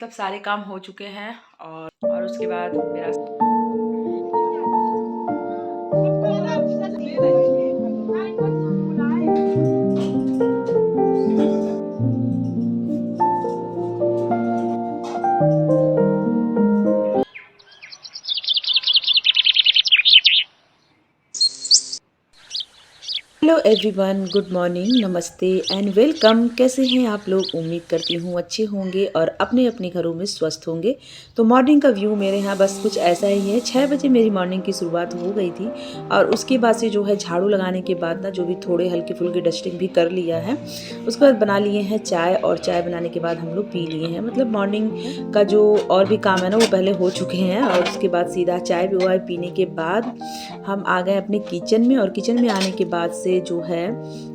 मतलब सारे काम हो चुके हैं और उसके बाद मेरा हेलो एवरीवन, गुड मॉर्निंग, नमस्ते एंड वेलकम। कैसे हैं आप लोग? उम्मीद करती हूँ अच्छे होंगे और अपने अपने घरों में स्वस्थ होंगे। तो मॉर्निंग का व्यू मेरे यहाँ बस कुछ ऐसा ही है। 6 बजे मेरी मॉर्निंग की शुरुआत हो गई थी और उसके बाद से जो है झाड़ू लगाने के बाद ना जो भी थोड़े हल्के फुल्के डस्टिंग भी कर लिया है। उसके बाद बना लिए हैं चाय और चाय बनाने के बाद हम लोग पी लिए हैं। मतलब मॉर्निंग का जो और भी काम है ना वो पहले हो चुके हैं और उसके बाद सीधा चाय पीने के बाद हम आ गए अपने किचन में। और किचन में आने के बाद से जो है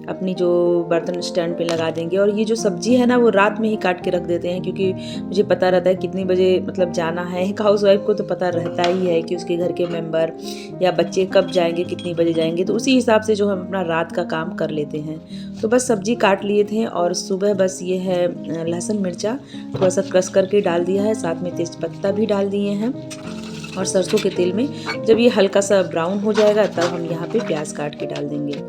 अपनी जो बर्तन स्टैंड पे लगा देंगे। और ये जो सब्जी है ना वो रात में ही काट के रख देते हैं, क्योंकि मुझे पता रहता है कितनी बजे मतलब जाना है। एक हाउस वाइफ को तो पता रहता ही है कि उसके घर के मेंबर या बच्चे कब जाएंगे, कितनी बजे जाएंगे, तो उसी हिसाब से जो हम अपना रात का काम कर लेते हैं। तो बस सब्जी काट लिए थे और सुबह बस ये है लहसुन मिर्चा थोड़ा सा क्रश करके डाल दिया है, साथ में तेज पत्ता भी डाल दिए हैं। और सरसों के तेल में जब ये हल्का सा ब्राउन हो जाएगा तब हम यहाँ पे प्याज काट के डाल देंगे।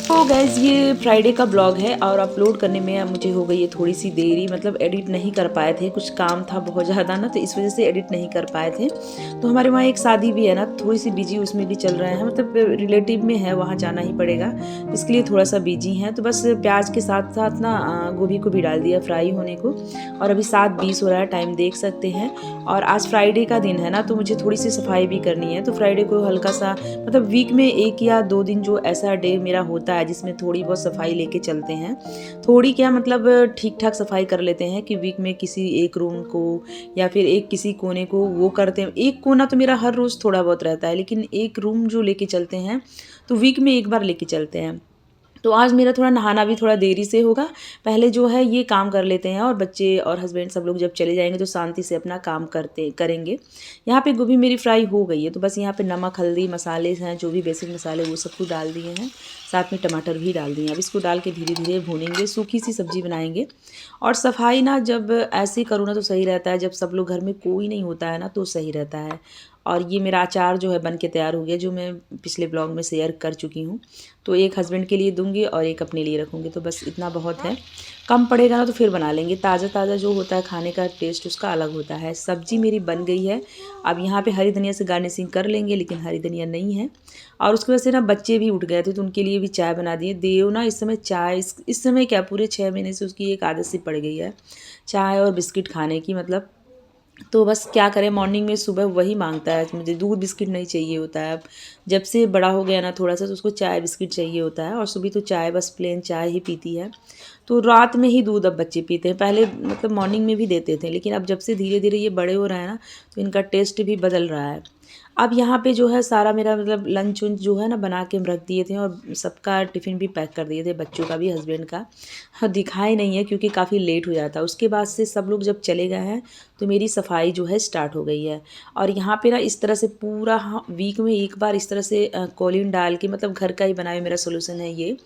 तो गैस ये फ्राइडे का ब्लॉग है और अपलोड करने में मुझे हो गई है थोड़ी सी देरी। मतलब एडिट नहीं कर पाए थे, कुछ काम था बहुत ज़्यादा ना, तो इस वजह से एडिट नहीं कर पाए थे। तो हमारे वहाँ एक शादी भी है ना, थोड़ी सी बिजी उसमें भी चल रहे हैं। मतलब रिलेटिव में है, वहाँ जाना ही पड़ेगा, इसके लिए थोड़ा सा बिजी हैं। तो बस प्याज के साथ साथ ना गोभी को भी डाल दिया फ्राई होने को। और अभी 7:20 हो रहा है, टाइम देख सकते हैं। और आज फ्राइडे का दिन है ना, तो मुझे थोड़ी सी सफाई भी करनी है। तो फ्राइडे को हल्का सा मतलब वीक में 1 या 2 दिन जो ऐसा डे मेरा होता है जिसमें थोड़ी बहुत सफाई लेके चलते हैं। थोड़ी क्या मतलब ठीक ठाक सफाई कर लेते हैं कि वीक में किसी एक रूम को या फिर एक किसी कोने को वो करते हैं। एक कोना तो मेरा हर रोज़ थोड़ा बहुत रहता है, लेकिन एक रूम जो लेके चलते हैं तो वीक में एक बार लेके चलते हैं। तो आज मेरा थोड़ा नहाना भी थोड़ा देरी से होगा। पहले जो है ये काम कर लेते हैं और बच्चे और हस्बैंड सब लोग जब चले जाएंगे तो शांति से अपना काम करेंगे। यहाँ पे गोभी मेरी फ्राई हो गई है, तो बस यहाँ पे नमक, हल्दी, मसाले हैं जो भी बेसिक मसाले वो सब कुछ डाल दिए हैं। साथ में टमाटर भी डाल दिए। अब इसको डाल के धीरे धीरे भूनेंगे, सूखी सी सब्जी बनाएंगे। और सफाई ना जब ऐसे करूँ ना तो सही रहता है, जब सब लोग घर में कोई नहीं होता है ना तो सही रहता है। और ये मेरा अचार जो है बन के तैयार हो गया, जो मैं पिछले ब्लॉग में शेयर कर चुकी हूँ। तो एक हस्बैंड के लिए दूंगी और एक अपने लिए रखूँगी, तो बस इतना बहुत है। कम पड़ेगा ना तो फिर बना लेंगे। ताज़ा ताज़ा जो होता है खाने का टेस्ट उसका अलग होता है। सब्जी मेरी बन गई है। अब यहाँ पे हरी धनिया से गार्निशिंग कर लेंगे, लेकिन हरी धनिया नहीं है। और उसकी वजह से ना बच्चे भी उठ गए थे, तो उनके लिए भी चाय बना दिए। देव ना इस समय चाय इस समय क्या पूरे 6 महीने से उसकी एक आदत सी पड़ गई है चाय और बिस्किट खाने की। मतलब तो बस क्या करें, मॉर्निंग में सुबह वही मांगता है, मुझे दूध बिस्किट नहीं चाहिए होता है। अब जब से बड़ा हो गया ना थोड़ा सा, तो उसको चाय बिस्किट चाहिए होता है। और सुबह तो चाय बस प्लेन चाय ही पीती है। तो रात में ही दूध अब बच्चे पीते हैं। पहले मतलब मॉर्निंग में भी देते थे, लेकिन अब जब से धीरे धीरे ये बड़े हो रहे हैं ना तो इनका टेस्ट भी बदल रहा है। अब यहाँ पे जो है सारा मेरा मतलब लंच उंच जो है ना बना के हम रख दिए थे और सबका टिफ़िन भी पैक कर दिए थे, बच्चों का भी, हस्बैंड का। हाँ, दिखाई नहीं है क्योंकि काफ़ी लेट हो जाता है। उसके बाद से सब लोग जब चले गए हैं तो मेरी सफाई जो है स्टार्ट हो गई है। और यहाँ पे ना इस तरह से पूरा, हाँ, वीक में एक बार इस तरह से कॉलिन डाल के, मतलब घर का ही बनाया मेरा सोल्यूशन है ये,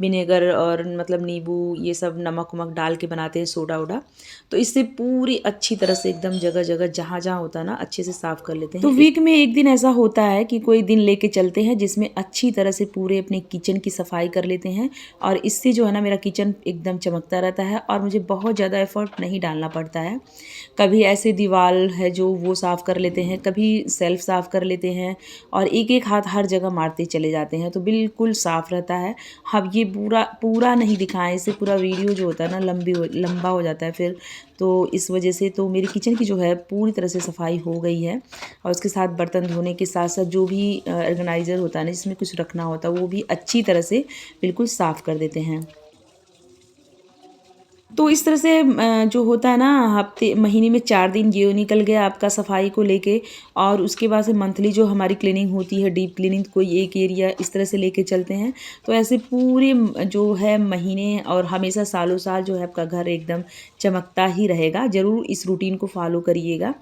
विनेगर और मतलब नींबू ये सब नमक वमक डाल के बनाते हैं, सोडा वोडा। तो इससे पूरी अच्छी तरह से एकदम जगह जगह जहाँ जहाँ होता है ना अच्छे से साफ़ कर लेते हैं। तो वीक में एक दिन ऐसा होता है कि कोई दिन लेके चलते हैं जिसमें अच्छी तरह से पूरे अपने किचन की सफाई कर लेते हैं। और इससे जो है ना मेरा किचन एकदम चमकता रहता है और मुझे बहुत ज़्यादा एफर्ट नहीं डालना पड़ता है। कभी ऐसे दीवार है जो वो साफ़ कर लेते हैं, कभी सेल्फ साफ़ कर लेते हैं और एक एक हाथ हर जगह मारते चले जाते हैं, तो बिल्कुल साफ़ रहता है। अब ये पूरा पूरा नहीं दिखाएं, इससे पूरा वीडियो जो होता है ना लंबा हो जाता है फिर। तो इस वजह से तो मेरी किचन की जो है पूरी तरह से सफाई हो गई है। और उसके साथ बर्तन धोने के साथ साथ जो भी ऑर्गेनाइज़र होता है ना जिसमें कुछ रखना होता है वो भी अच्छी तरह से बिल्कुल साफ़ कर देते हैं। तो इस तरह से जो होता है ना, हफ्ते महीने में 4 दिन ये निकल गया आपका सफाई को लेके, और उसके बाद से मंथली जो हमारी क्लीनिंग होती है, डीप क्लीनिंग, कोई एक एरिया इस तरह से लेके चलते हैं। तो ऐसे पूरे जो है महीने और हमेशा सालों साल जो है आपका घर एकदम चमकता ही रहेगा। ज़रूर इस रूटीन को फॉलो करिएगा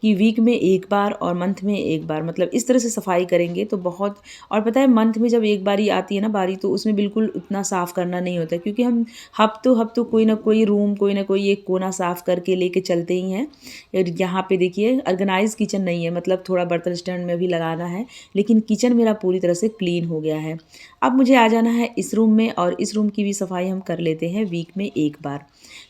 कि वीक में 1 बार और मंथ में 1 बार, मतलब इस तरह से सफाई करेंगे तो बहुत। और पता है मंथ में जब एक बारी आती है ना बारी, तो उसमें बिल्कुल उतना साफ़ करना नहीं होता, क्योंकि हम हफ्तों कोई ना कोई रूम, कोई ना कोई एक कोना साफ़ करके लेके चलते ही हैं। और यहाँ पे देखिए ऑर्गेनाइज किचन नहीं है, मतलब थोड़ा बर्तन स्टैंड में भी लगाना है, लेकिन किचन मेरा पूरी तरह से क्लीन हो गया है। अब मुझे आ जाना है इस रूम में, और इस रूम की भी सफाई हम कर लेते हैं वीक में 1 बार,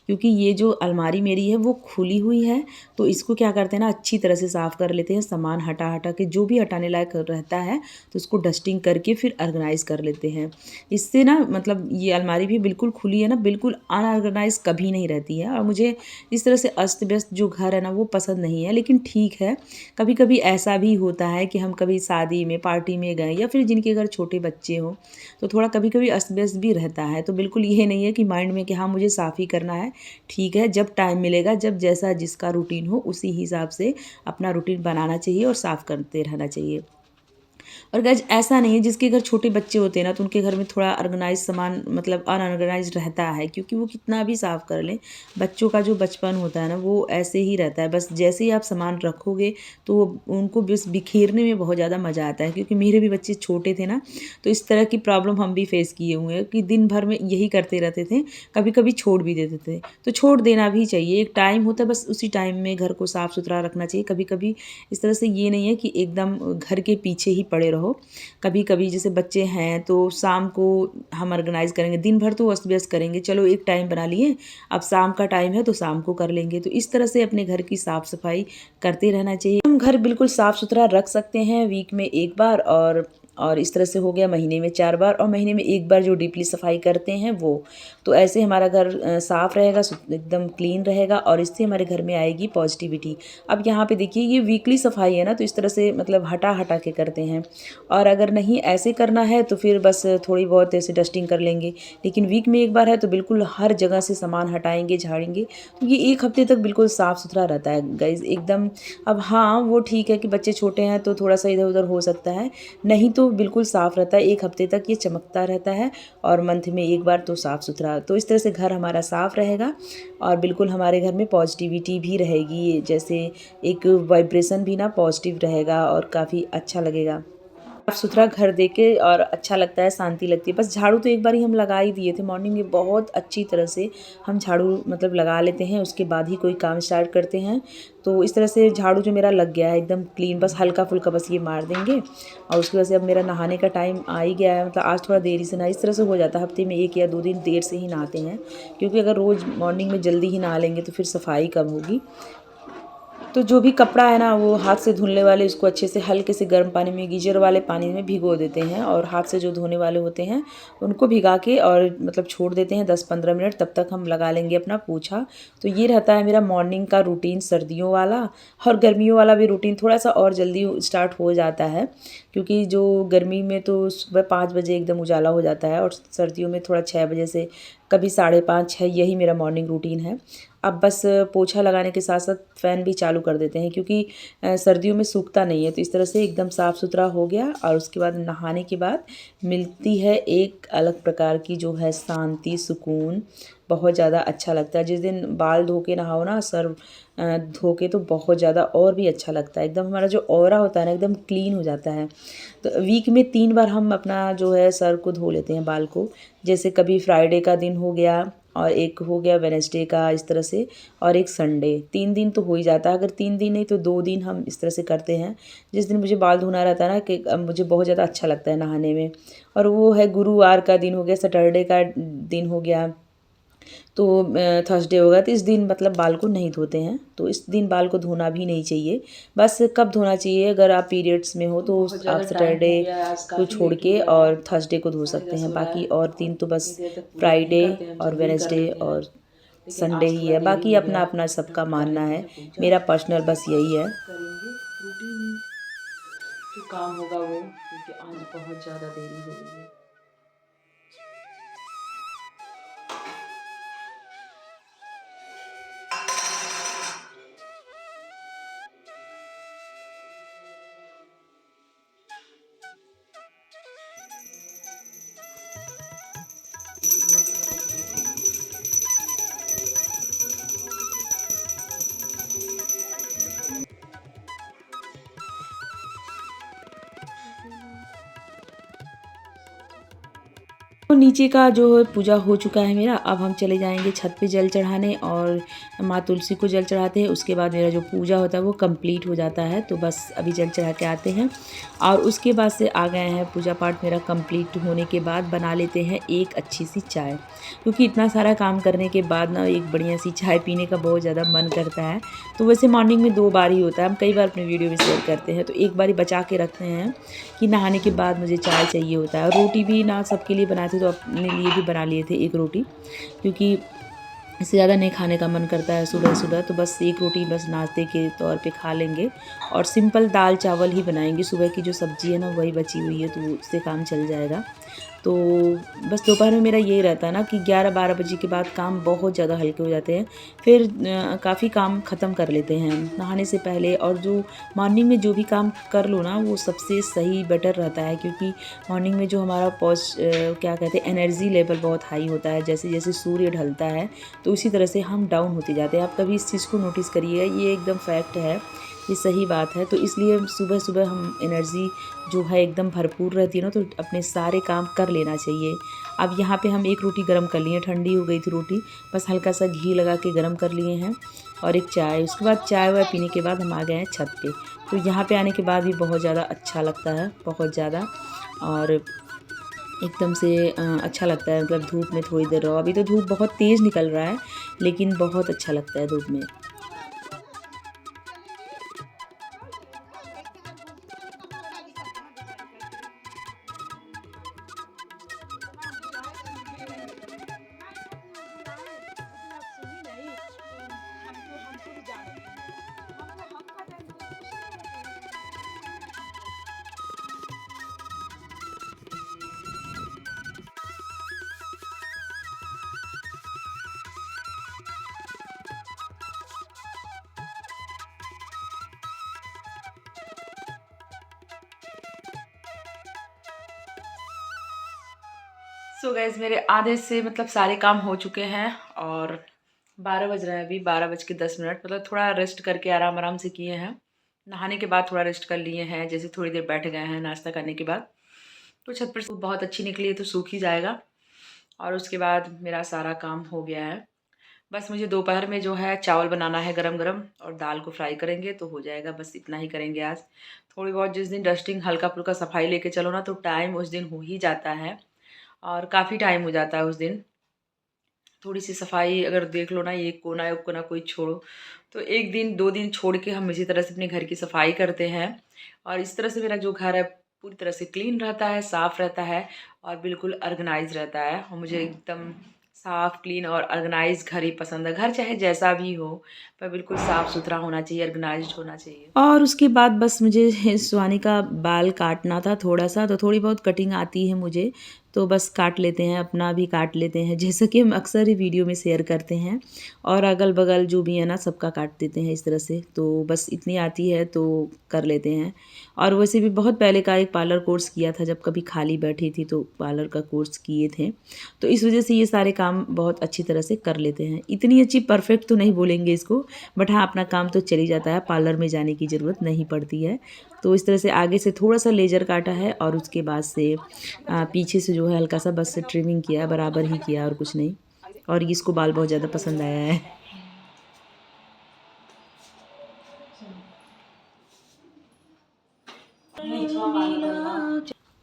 क्योंकि ये जो अलमारी मेरी है वो खुली हुई है। तो इसको क्या करते हैं ना, अच्छी तरह से साफ़ कर लेते हैं, सामान हटा हटा के जो भी हटाने लायक रहता है तो उसको डस्टिंग करके फिर ऑर्गेनाइज़ कर लेते हैं। इससे ना मतलब ये अलमारी भी बिल्कुल खुली है ना, बिल्कुल अनऑर्गेनाइज़ कभी नहीं रहती है। और मुझे इस तरह से अस्त व्यस्त जो घर है ना वो पसंद नहीं है, लेकिन ठीक है, कभी कभी ऐसा भी होता है कि हम कभी शादी में, पार्टी में गए, या फिर जिनके घर छोटे बच्चे हों, तो थोड़ा कभी कभी अस्त व्यस्त भी रहता है। तो बिल्कुल ये नहीं है कि माइंड में कि हाँ मुझे साफ़ ही करना है। ठीक है, जब टाइम मिलेगा, जब जैसा जिसका रूटीन हो उसी हिसाब से अपना रूटीन बनाना चाहिए और साफ़ करते रहना चाहिए। और गाइस ऐसा नहीं है, जिसके घर छोटे बच्चे होते हैं ना, तो उनके घर में थोड़ा ऑर्गेनाइज सामान मतलब अनऑर्गेनाइज रहता है, क्योंकि वो कितना भी साफ़ कर लें, बच्चों का जो बचपन होता है ना वो ऐसे ही रहता है। बस जैसे ही आप सामान रखोगे तो उनको बस बिखेरने में बहुत ज़्यादा मज़ा आता है। क्योंकि मेरे भी बच्चे छोटे थे ना, तो इस तरह की प्रॉब्लम हम भी फेस किए हुए हैं कि दिन भर में यही करते रहते थे, कभी कभी छोड़ भी देते थे। तो छोड़ देना भी चाहिए, एक टाइम होता है, बस उसी टाइम में घर को साफ़ सुथरा रखना चाहिए। कभी कभी इस तरह से ये नहीं है कि एकदम घर के पीछे ही पड़े रहो। कभी कभी जैसे बच्चे हैं तो शाम को हम ऑर्गेनाइज करेंगे, दिन भर तो अस्त व्यस्त करेंगे, चलो एक टाइम बना लिए, अब शाम का टाइम है तो शाम को कर लेंगे। तो इस तरह से अपने घर की साफ़ सफाई करते रहना चाहिए। हम घर बिल्कुल साफ़ सुथरा रख सकते हैं वीक में 1 बार, और इस तरह से हो गया महीने में 4 बार, और महीने में 1 बार जो डीपली सफाई करते हैं वो। तो ऐसे हमारा घर साफ़ रहेगा, एकदम क्लीन रहेगा, और इससे हमारे घर में आएगी पॉजिटिविटी। अब यहाँ पे देखिए ये वीकली सफाई है ना, तो इस तरह से मतलब हटा हटा के करते हैं। और अगर नहीं ऐसे करना है तो फिर बस थोड़ी बहुत ऐसे डस्टिंग कर लेंगे। लेकिन वीक में 1 बार है तो बिल्कुल हर जगह से सामान हटाएंगे, झाड़ेंगे, तो ये 1 हफ्ते तक बिल्कुल साफ़ सुथरा रहता है गाइज़ एकदम। अब हाँ वो ठीक है कि बच्चे छोटे हैं तो थोड़ा सा इधर उधर हो सकता है, नहीं तो बिल्कुल साफ़ रहता है, 1 हफ्ते तक ये चमकता रहता है, और मंथ में 1 बार तो साफ़ सुथरा। तो इस तरह से घर हमारा साफ़ रहेगा, और बिल्कुल हमारे घर में पॉजिटिविटी भी रहेगी, जैसे एक वाइब्रेशन भी ना पॉजिटिव रहेगा, और काफ़ी अच्छा लगेगा। साफ सुथरा घर देख के और अच्छा लगता है, शांति लगती है। बस झाड़ू तो एक बार ही हम लगा ही दिए थे मॉर्निंग में, बहुत अच्छी तरह से हम झाड़ू मतलब लगा लेते हैं, उसके बाद ही कोई काम स्टार्ट करते हैं। तो इस तरह से झाड़ू जो मेरा लग गया है एकदम क्लीन, बस हल्का फुल्का बस ये मार देंगे, और उसकी वजह से अब मेरा नहाने का टाइम आ ही गया है। मतलब आज थोड़ा देरी से नहा, इस तरह से हो जाता है, हफ्ते में 1 या 2 दिन देर से ही नहाते हैं, क्योंकि अगर रोज़ मॉर्निंग में जल्दी ही नहा लेंगे तो फिर सफाई कम होगी। तो जो भी कपड़ा है ना वो हाथ से धुलने वाले, उसको अच्छे से हल्के से गर्म पानी में, गीजर वाले पानी में भिगो देते हैं, और हाथ से जो धोने वाले होते हैं उनको भिगा के और मतलब छोड़ देते हैं 10-15 मिनट, तब तक हम लगा लेंगे अपना पोछा। तो ये रहता है मेरा मॉर्निंग का रूटीन सर्दियों वाला। और गर्मियों वाला भी रूटीन थोड़ा सा और जल्दी स्टार्ट हो जाता है, क्योंकि जो गर्मी में तो सुबह 5 बजे एकदम उजाला हो जाता है, और सर्दियों में थोड़ा 6 बजे से कभी 5:30 6, यही मेरा मॉर्निंग रूटीन है। अब बस पोछा लगाने के साथ साथ फ़ैन भी चालू कर देते हैं, क्योंकि सर्दियों में सूखता नहीं है। तो इस तरह से एकदम साफ़ सुथरा हो गया, और उसके बाद नहाने के बाद मिलती है एक अलग प्रकार की जो है शांति, सुकून, बहुत ज़्यादा अच्छा लगता है। जिस दिन बाल धो के नहाओ ना, सर धो के, तो बहुत ज़्यादा और भी अच्छा लगता है। एकदम हमारा जो ऑरा होता है ना एकदम क्लीन हो जाता है। तो वीक में 3 बार हम अपना जो है सर को धो लेते हैं, बाल को। जैसे कभी फ्राइडे का दिन हो गया, और एक हो गया वेडनेसडे का, इस तरह से, और एक संडे। 3 दिन तो हो ही जाता है, अगर 3 दिन नहीं तो 2 दिन हम इस तरह से करते हैं। जिस दिन मुझे बाल धोना रहता है ना, कि मुझे बहुत ज़्यादा अच्छा लगता है नहाने में, और वो है गुरुवार का दिन हो गया, सैटरडे का दिन हो गया, तो थर्सडे होगा, तो इस दिन मतलब बाल को नहीं धोते हैं। तो इस दिन बाल को धोना भी नहीं चाहिए। बस कब धोना चाहिए, अगर आप पीरियड्स में हो तो आप सैटरडे को छोड़ के और थर्सडे को धो सकते हैं। बाकी और दिन तो बस फ्राइडे और वेडनेसडे और संडे ही है। बाकी अपना अपना सबका मानना है, मेरा पर्सनल बस यही है। करेंगे रूटीन जो काम होगा वो, क्योंकि आज बहुत ज़्यादा देरी हो गई है। तो नीचे का जो है पूजा हो चुका है मेरा। अब हम चले जाएंगे छत पे जल चढ़ाने और माँ तुलसी को जल चढ़ाते हैं। उसके बाद मेरा जो पूजा होता है वो कंप्लीट हो जाता है। तो बस अभी जल चढ़ा के आते हैं और उसके बाद से आ गए हैं। पूजा पाठ मेरा कंप्लीट होने के बाद बना लेते हैं एक अच्छी सी चाय, क्योंकि इतना सारा काम करने के बाद ना एक बढ़िया सी चाय पीने का बहुत ज़्यादा मन करता है। तो वैसे मॉर्निंग में 2 बार ही होता है, हम कई बार अपने वीडियो में शेयर करते हैं। तो एक बार ही बचा के रखते हैं कि नहाने के बाद मुझे चाय चाहिए होता है। और रोटी भी ना सबके लिए बनाए थे, तो अपने लिए भी बना लिए थे एक रोटी, क्योंकि इससे ज़्यादा नहीं खाने का मन करता है सुबह सुबह। तो बस एक रोटी बस नाश्ते के तौर पे खा लेंगे और सिंपल दाल चावल ही बनाएंगे। सुबह की जो सब्ज़ी है ना वही बची हुई है, तो उससे काम चल जाएगा। तो बस दोपहर में मेरा यही रहता है ना कि 11-12 बजे के बाद काम बहुत ज़्यादा हल्के हो जाते हैं। फिर काफ़ी काम ख़त्म कर लेते हैं नहाने से पहले। और जो मॉर्निंग में जो भी काम कर लो ना वो सबसे सही बेटर रहता है, क्योंकि मॉर्निंग में जो हमारा क्या कहते हैं एनर्जी लेवल बहुत हाई होता है। जैसे जैसे सूर्य ढलता है तो उसी तरह से हम डाउन होते जाते हैं। आप कभी इस चीज़ को नोटिस करिएगा, ये एकदम फैक्ट है, ये सही बात है। तो इसलिए सुबह सुबह हम एनर्जी जो है एकदम भरपूर रहती है ना, तो अपने सारे काम कर लेना चाहिए। अब यहाँ पे हम एक रोटी गरम कर लिए, ठंडी हो गई थी रोटी, बस हल्का सा घी लगा के गरम कर लिए हैं और एक चाय। उसके बाद चाय वाय पीने के बाद हम आ गए हैं छत पे। तो यहाँ पे आने के बाद भी बहुत ज़्यादा अच्छा लगता है, बहुत ज़्यादा। और एकदम से अच्छा लगता है, मतलब धूप में थोड़ी देर रहो। अभी तो धूप बहुत तेज़ निकल रहा है, लेकिन बहुत अच्छा लगता है धूप में। सो गाइज़ मेरे आधे से मतलब सारे काम हो चुके हैं और 12 बज रहे हैं अभी, 12:10। मतलब थोड़ा रेस्ट करके आराम आराम से किए हैं। नहाने के बाद थोड़ा रेस्ट कर लिए हैं, जैसे थोड़ी देर बैठ गए हैं नाश्ता करने के बाद। तो छत पर बहुत अच्छी निकली है तो सूख ही जाएगा। और उसके बाद मेरा सारा काम हो गया है। बस मुझे दोपहर में जो है चावल बनाना है गरम गरम, और दाल को फ्राई करेंगे तो हो जाएगा। बस इतना ही करेंगे आज। थोड़ी बहुत जिस दिन डस्टिंग हल्का फुल्का सफाई लेके चलो ना, तो टाइम उस दिन हो ही जाता है और काफ़ी टाइम हो जाता है उस दिन। थोड़ी सी सफाई अगर देख लो ना, ये कोना एक कोना कोई छोड़ो, तो 1 दिन 2 दिन छोड़ के हम इसी तरह से अपने घर की सफाई करते हैं। और इस तरह से मेरा जो घर है पूरी तरह से क्लीन रहता है, साफ़ रहता है और बिल्कुल ऑर्गेनाइज रहता है। और मुझे एकदम साफ़, क्लीन और ऑर्गेनाइज घर ही पसंद है। घर चाहे जैसा भी हो, पर बिल्कुल साफ़ सुथरा होना चाहिए, ऑर्गेनाइज्ड होना चाहिए। और उसके बाद बस मुझे सुहानी का बाल काटना था थोड़ा सा, तो थोड़ी बहुत कटिंग आती है मुझे, तो बस काट लेते हैं, अपना भी काट लेते हैं, जैसा कि हम अक्सर ही वीडियो में शेयर करते हैं। और अगल बगल जो भी है ना सबका काट देते हैं इस तरह से। तो बस इतनी आती है तो कर लेते हैं। और वैसे भी बहुत पहले का एक पार्लर कोर्स किया था, जब कभी खाली बैठी थी तो पार्लर का कोर्स किए थे, तो इस वजह से ये सारे काम बहुत अच्छी तरह से कर लेते हैं। इतनी अच्छी परफेक्ट तो नहीं बोलेंगे इसको, बट हाँ अपना काम तो चल ही जाता है, पार्लर में जाने की ज़रूरत नहीं पड़ती है। तो इस तरह से आगे से थोड़ा सा लेजर काटा है और उसके बाद से पीछे से जो है हल्का सा बस ट्रिमिंग किया, बराबर ही किया और कुछ नहीं। और इसको बाल बहुत ज़्यादा पसंद आया है।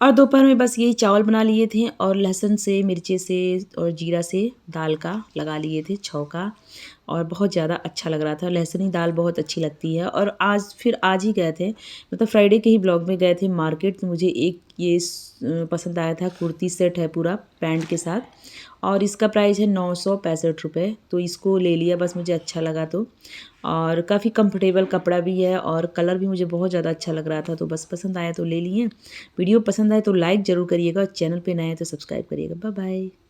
और दोपहर में बस यही चावल बना लिए थे और लहसुन से, मिर्ची से और जीरा से दाल का लगा लिए थे छौंका, और बहुत ज़्यादा अच्छा लग रहा था। लहसुनी दाल बहुत अच्छी लगती है। और आज ही गए थे, मतलब फ्राइडे के ही ब्लॉग में गए थे मार्केट, तो मुझे एक ये पसंद आया था। कुर्ती सेट है पूरा पैंट के साथ, और इसका प्राइस है 965 रुपये। तो इसको ले लिया, बस मुझे अच्छा लगा तो। और काफ़ी कंफर्टेबल कपड़ा भी है और कलर भी मुझे बहुत ज़्यादा अच्छा लग रहा था, तो बस पसंद आया तो ले लिए। वीडियो पसंद आए तो लाइक ज़रूर करिएगा और चैनल पे नए हैं तो सब्सक्राइब करिएगा। Bye bye.